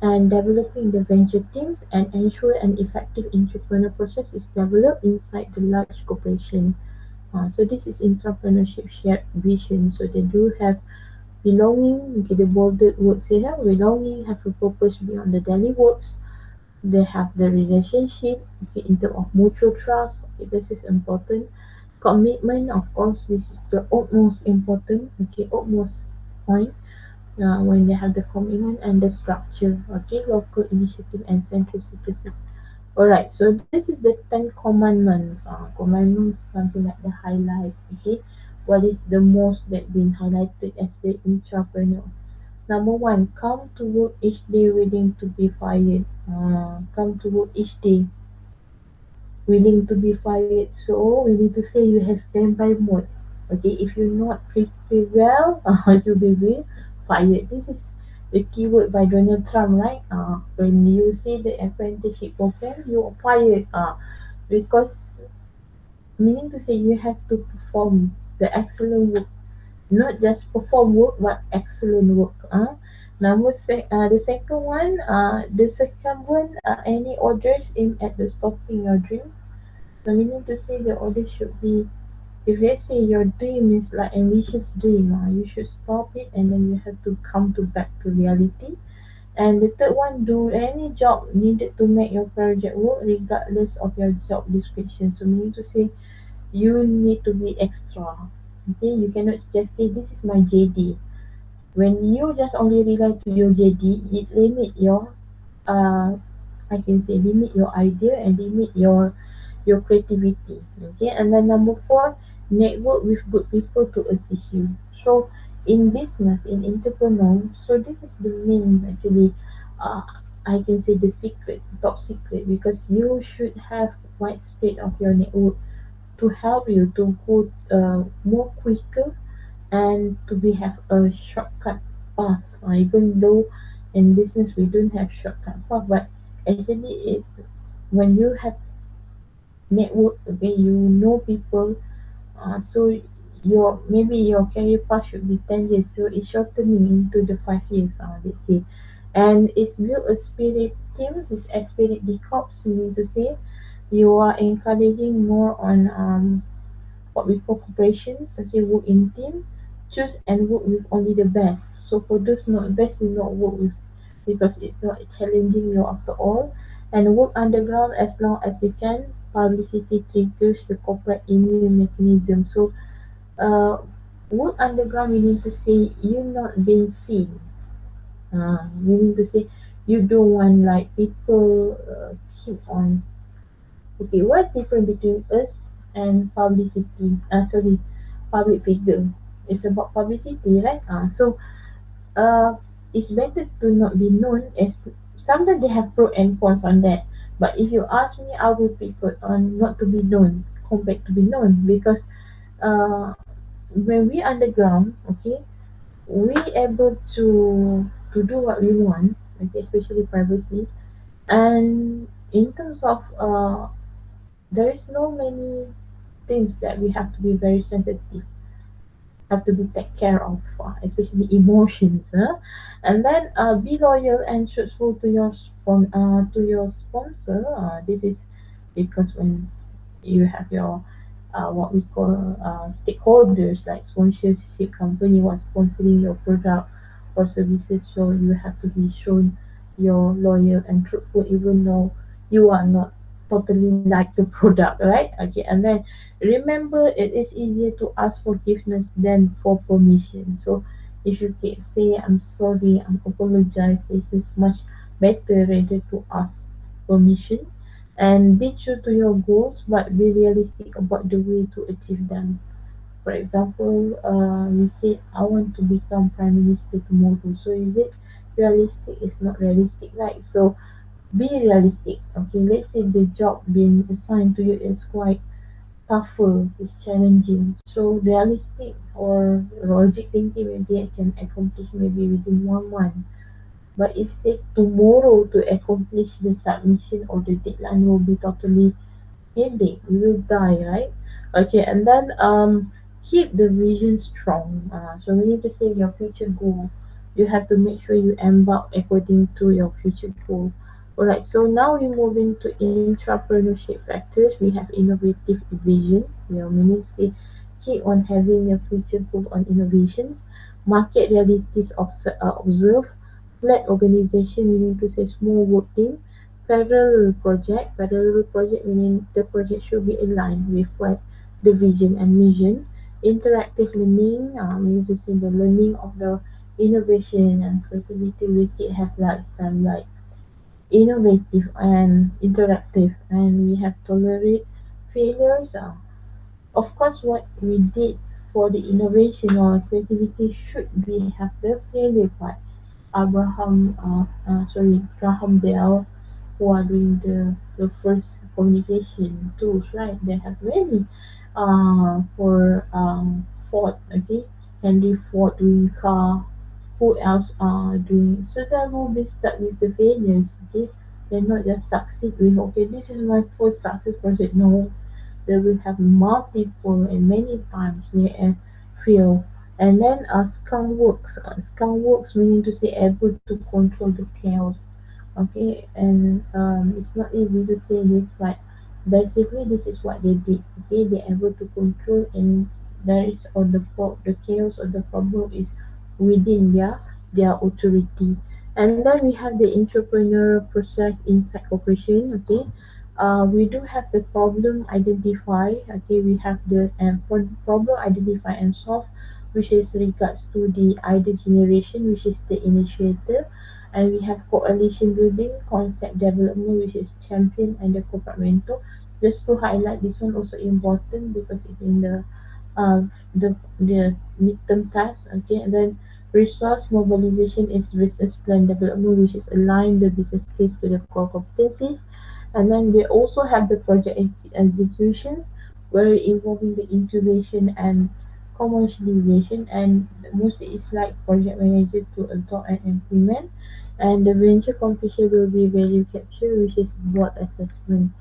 and developing the venture teams and ensure an effective entrepreneur process is developed inside the large corporation. So this is entrepreneurship shared vision. So they do have belonging. Okay, the bolded words here. Belonging, have a purpose beyond the daily works. They have the relationship, okay, in terms of mutual trust. Okay, this is important. Commitment, of course, this is the utmost important. Okay, utmost point. When they have the commitment and the structure. Okay, local initiative and centricity. Alright, so this is the 10 commandments. Commandments, something like the highlight. Okay, what is the most that been highlighted as the entrepreneur? Number one, come to work each day willing to be fired. Come to work each day willing to be fired. So we need to say you have standby mode. Okay, if you're not prepared well, you'll be fired. This is the keyword by Donald Trump, right? When you see the apprenticeship program, you are fired. Because meaning to say you have to perform the excellent work, not just perform work but excellent work. The second one, the second one, any orders aimed at the stopping your dream. So meaning to say the order should be, if let's say your dream is like ambitious dream, you should stop it and then you have to come to back to reality. And the third one, do any job needed to make your project work regardless of your job description. So meaning to say you need to be extra. Okay, you cannot just say this is my JD. When you just only rely to your JD, it limit your uh I can say limit your idea and limit your creativity. Okay, and then number four, network with good people to assist you. So in business, in entrepreneur, so this is the main actually, uh, I can say the secret, top secret, because you should have widespread of your network to help you to go more quicker and to be have a shortcut path. Even though in business we don't have shortcut path, but actually it's when you have network, okay, you know people, so your maybe your career path should be 10 years, so it's shortening into the 5 years, let's say. And it's built a spirit teams, it's a spirit the corps, meaning to say you are encouraging more on what we call corporations, okay, work in team, choose and work with only the best. So for those not best, you not work with because it's not challenging you after all. And work underground as long as you can. Publicity triggers the corporate immune mechanism. So work underground meaning to say you're not being seen. Meaning to say you don't want like people keep on. Okay, what's different between us and publicity? Sorry, public figure. It's about publicity, right? Uh, it's better to not be known. As sometimes they have pro and cons on that. But if you ask me, I would prefer on not to be known compared to be known, because uh, when we underground, okay, we able to do what we want, okay, especially privacy. And in terms of there is no many things that we have to be very sensitive, have to be take care of, especially emotions. And then be loyal and truthful to your to your sponsor. This is because when you have your what we call stakeholders like sponsorship company was sponsoring your product or services, so you have to be shown you're loyal and truthful even though you are not totally like the product, right? Okay, and then remember it is easier to ask forgiveness than for permission. So if you keep saying I'm sorry, I'm apologize, this is much better rather to ask permission. And be true to your goals but be realistic about the way to achieve them. For example, you said I want to become prime minister tomorrow, so is it realistic? It's not realistic, right? So be realistic. Okay, let's say the job being assigned to you is quite tougher, it's challenging. So realistic or logic thinking, maybe I can accomplish maybe within 1 month. But if say tomorrow to accomplish the submission or the deadline will be totally headache, you will die, right? Okay, and then keep the vision strong. So we need to say your future goal. You have to make sure you embark according to your future goal. Alright, so now we move into intrapreneurship factors. We have innovative vision. You know, meaning to say keep on having your future goal on innovations. Market realities observe. Flat organization, meaning to say small work team. Parallel project meaning the project should be aligned with what the vision and mission. Interactive learning, meaning to say the learning of the innovation and creativity we can have lifestyle like innovative and interactive, and we have tolerate failures. Of course, what we did for the innovation or creativity should be have the failure part. Graham Bell, who are doing the first communication tools, right? They have many for Ford, okay? Henry Ford doing car, who else are doing, so they will be stuck with the failures, okay? They're not just succeed with, okay, this is my first success project. No, they will have multiple and many times near and fail. And then skunk works meaning to say able to control the chaos. Okay, and it's not easy to say this, but basically this is what they did. Okay, they're able to control, and there is or the chaos or the problem is within their authority. And then we have the entrepreneur process inside operation. Okay, we do have the problem identify. Okay, we have the problem identify and solve, which is regards to the idea generation, which is the initiator, and we have coalition building, concept development, which is champion, and the corporate mentor. Just to highlight, this one also important because it's in uh, the midterm task. Okay, and then resource mobilization is business plan development, which is align the business case to the core competencies. And then we also have the project executions, where involving the incubation and commercialization, and mostly it's like project manager to adopt and implement. And the venture completion will be value capture, which is board assessment.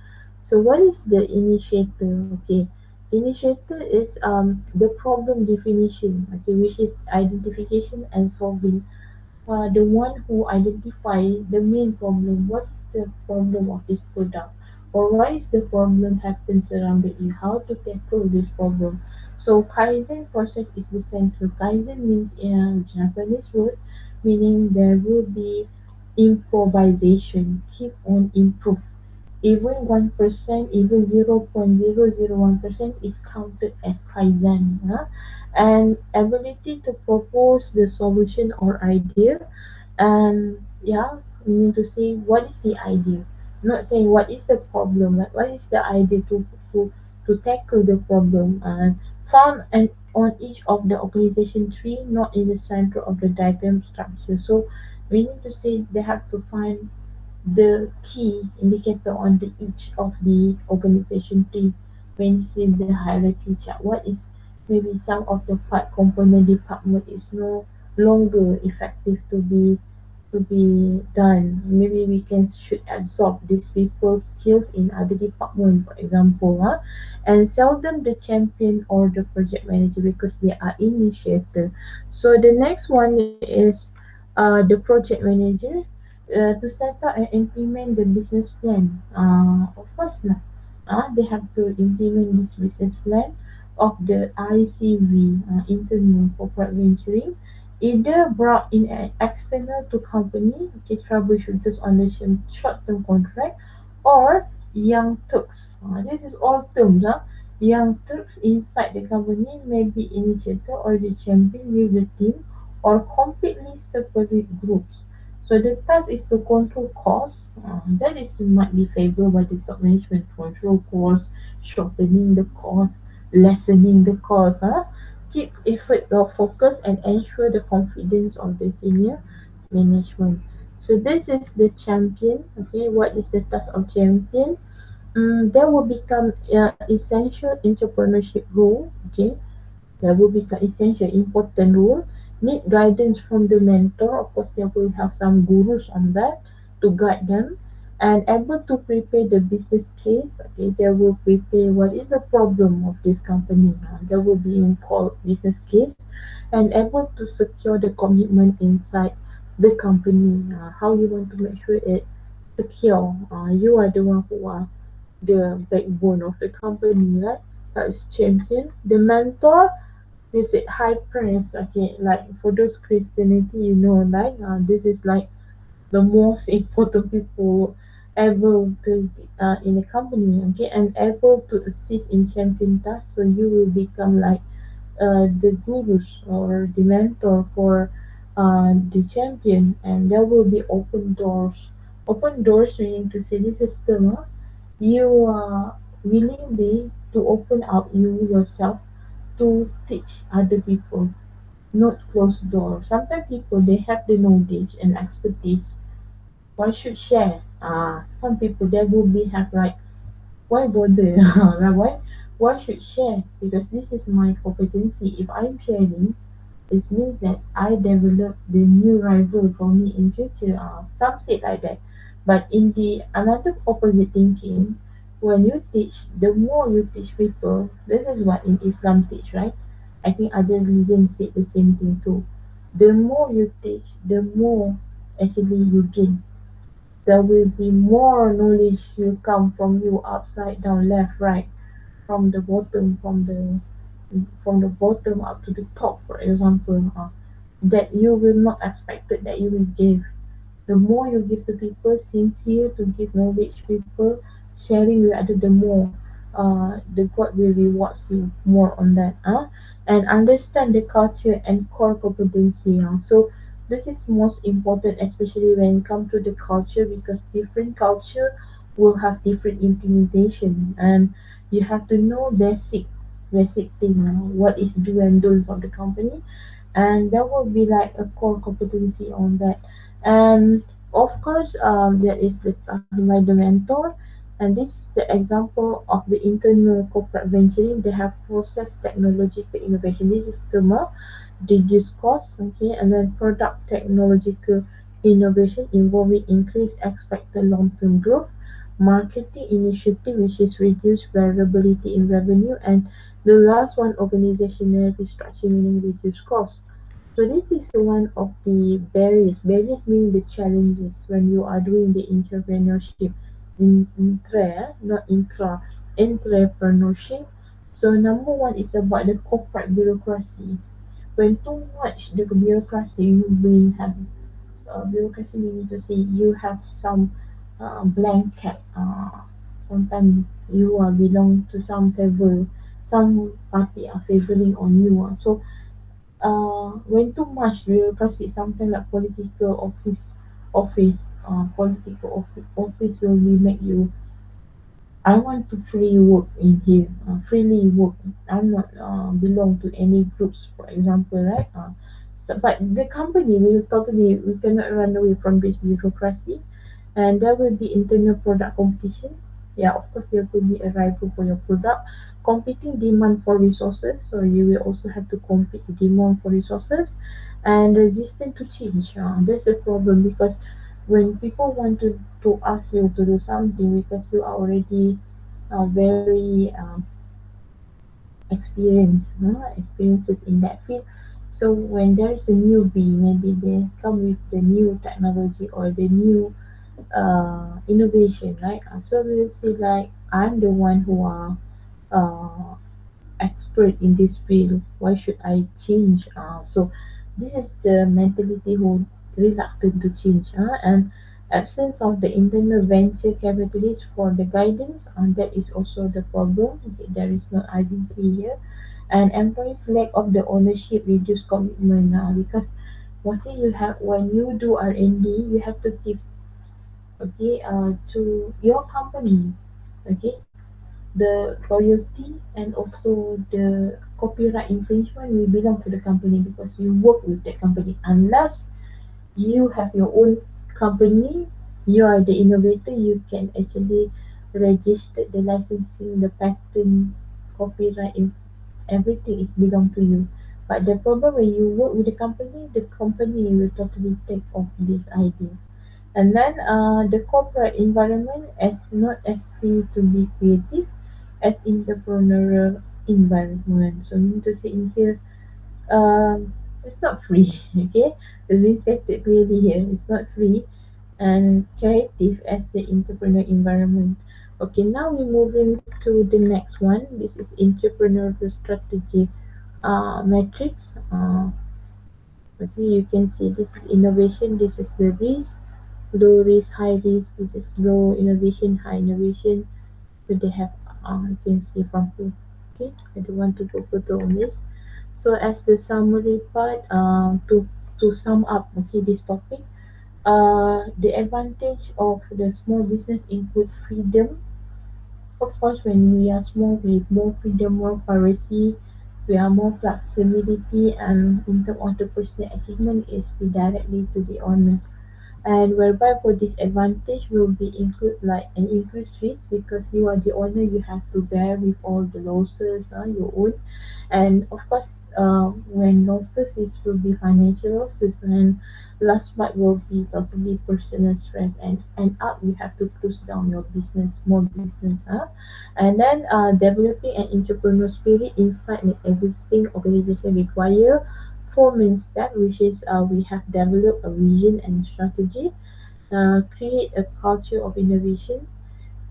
So what is the initiator? Okay, initiator is the problem definition, okay, which is identification and solving. The one who identify the main problem. What is the problem of this product, or why is the problem happens around it? How to tackle this problem? So Kaizen process is the central. Kaizen means in Japanese word, meaning there will be improvisation. Keep on improve. Even 1%, even 0.001% is counted as Kaizen. Huh? And ability to propose the solution or idea. And yeah, we need to say what is the idea, not saying what is the problem, like what is the idea to tackle the problem, and found and on each of the organization tree, not in the center of the diagram structure. So we need to say they have to find the key indicator on the each of the organization tree. When you see the hierarchy chart, what is maybe some of the part component department is no longer effective to be done. Maybe we can should absorb these people's skills in other department, for example. And seldom the champion or the project manager because they are initiator. So the next one is the project manager to set up and implement the business plan. Of course, lah. They have to implement this business plan of the ICV, internal corporate venturing, either brought in an external to company, okay, troubleshooters on the short-term contract, or young Turks. This is all terms. Young Turks inside the company may be initiator or the champion with the team, or completely separate groups. So the task is to control costs. That is might be favored by the top management. Control costs, shortening the cost, lessening the cost. Keep effort or focus and ensure the confidence of the senior management. So this is the champion. Okay, what is the task of champion? There will become essential entrepreneurship role. Okay, that will become essential, important role. Need guidance from the mentor. Of course, they will have some gurus on that to guide them. And able to prepare the business case. Okay, they will prepare what is the problem of this company. That will be in called business case, and able to secure the commitment inside the company. How you want to make sure it secure. You are the one who are the backbone of the company, right? That's champion. The mentor is it high praise. Okay, like for those Christianity, like this is like the most important people ever to in a company. Okay, and able to assist in champion tasks, so you will become like the gurus or the mentor for the champion, and there will be open doors. Open doors meaning to say this is the you are willingly to open up you yourself to teach other people, not close doors. Sometimes people they have the knowledge and expertise. Why should share? Some people they will be have like why bother? Like, why should share? Because this is my competency. If I'm sharing, it means that I develop the new rival for me in future. Some say like that. But in the another opposite thinking, when you teach, the more you teach people, this is what in Islam teach, right? I think other religions say the same thing too. The more you teach, the more actually you gain. There will be more knowledge will come from you upside down, left, right, from the bottom, from the bottom up to the top, for example, that you will not expected that you will give. The more you give to people, sincere to give knowledge people, sharing with other, the more the God will rewards you more on that. And understand the culture and core competency. So this is most important, especially when it comes to the culture, because different culture will have different implementation, and you have to know basic thing. What is do and don'ts of the company, and there will be like a core competency on that. And of course, there is the task by the mentor, and this is the example of the internal corporate venturing. They have process technological innovation. This is the more reduce costs, okay, and then product technological innovation involving increased expected long-term growth, marketing initiative which is reduced variability in revenue, and the last one organizational restructure meaning reduce costs. So this is one of the barriers. Barriers mean the challenges when you are doing the entrepreneurship not intra, entrepreneurship. So number one is about the corporate bureaucracy. When too much the bureaucracy you will have bureaucracy meaning to say you have some blanket. Sometimes you are belong to some favor, some party are favoring on you. So when too much bureaucracy, something like office will be make you. I want to free work in here, freely work. I'm not belong to any groups, for example, right? But the company will totally, we cannot run away from this bureaucracy, and there will be internal product competition. Yeah, of course, there will be a rival for your product, competing demand for resources. So you will also have to compete the demand for resources, and resistant to change. That's a problem because when people want to ask you to do something because you are already very experiences in that field. So when there's a newbie, maybe they come with the new technology or the new innovation, right? So we'll see like I'm the one who are uh, expert in this field. Why should I change? So this is the mentality who reluctant to change, and absence of the internal venture capitalists for the guidance, and that is also the problem. Okay, there is no IBC here, and employees lack of the ownership, reduce commitment because mostly you have when you do R&D, you have to give okay to your company, okay, the royalty and also the copyright infringement will belong to the company because you work with that company. Unless you have your own company, you are the innovator, you can actually register the licensing, the patent, copyright, everything is belong to you. But the problem when you work with the company will totally take off this idea. And then the corporate environment is not as free to be creative as entrepreneurial environment. So mean to say in here, it's not free. Okay, it's been stated clearly here. It's not free and creative as the entrepreneur environment. Okay, now we're moving to the next one. This is entrepreneurial strategy matrix. Okay, you can see this is innovation. This is the risk, low risk, high risk. This is low innovation, high innovation. So they have, you can see from here. Okay, I don't want to go further on this. So as the summary part, to sum up, okay, this topic, the advantage of the small business include freedom. Of course, when we are small, we have more freedom, more privacy, we are more flexibility, and in terms of the personal achievement is be directly to the owner. and whereby for disadvantage will be include like an increased risk because you are the owner, you have to bear with all the losses you own. And of course, when losses is will be financial losses, and last part will be totally personal stress, and end up you have to close down your business, small business. And then developing an entrepreneurial spirit inside an existing organization require four main steps, which is we have developed a vision and strategy, create a culture of innovation,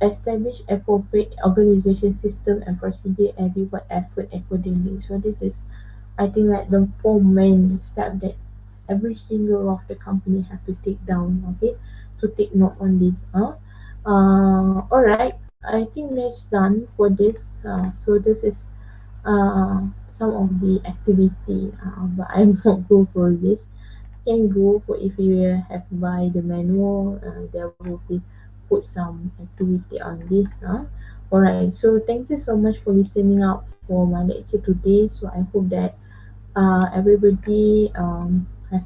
establish appropriate organization system and procedure, and reward effort accordingly. So this is, I think, like the four main steps that every single of the company have to take down. Okay, to take note on this. All right. I think that's done for this. So this is some of the activity, but I won't go for this. Can go for if you have buy the manual, there will be put some activity on this. Alright, so thank you so much for listening out for my lecture today. So I hope that everybody has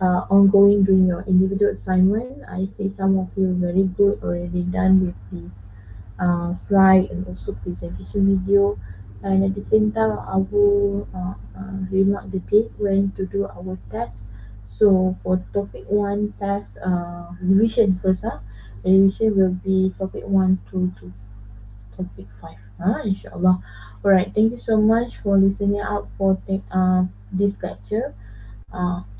ongoing doing your individual assignment. I see some of you very good already done with the slide and also presentation video. And at the same time, I will remark the date when to do our test. So for topic one test, revision first. Revision will be topic one to topic five. Inshallah. Alright, thank you so much for listening out for this lecture.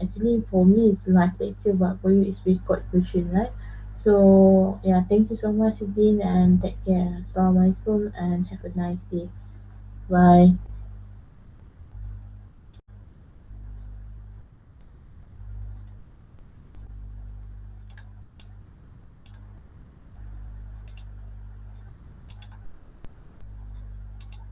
Actually, for me, it's live lecture, but for you, it's record version, right? So, yeah, thank you so much again and take care. Assalamualaikum and have a nice day. Bye.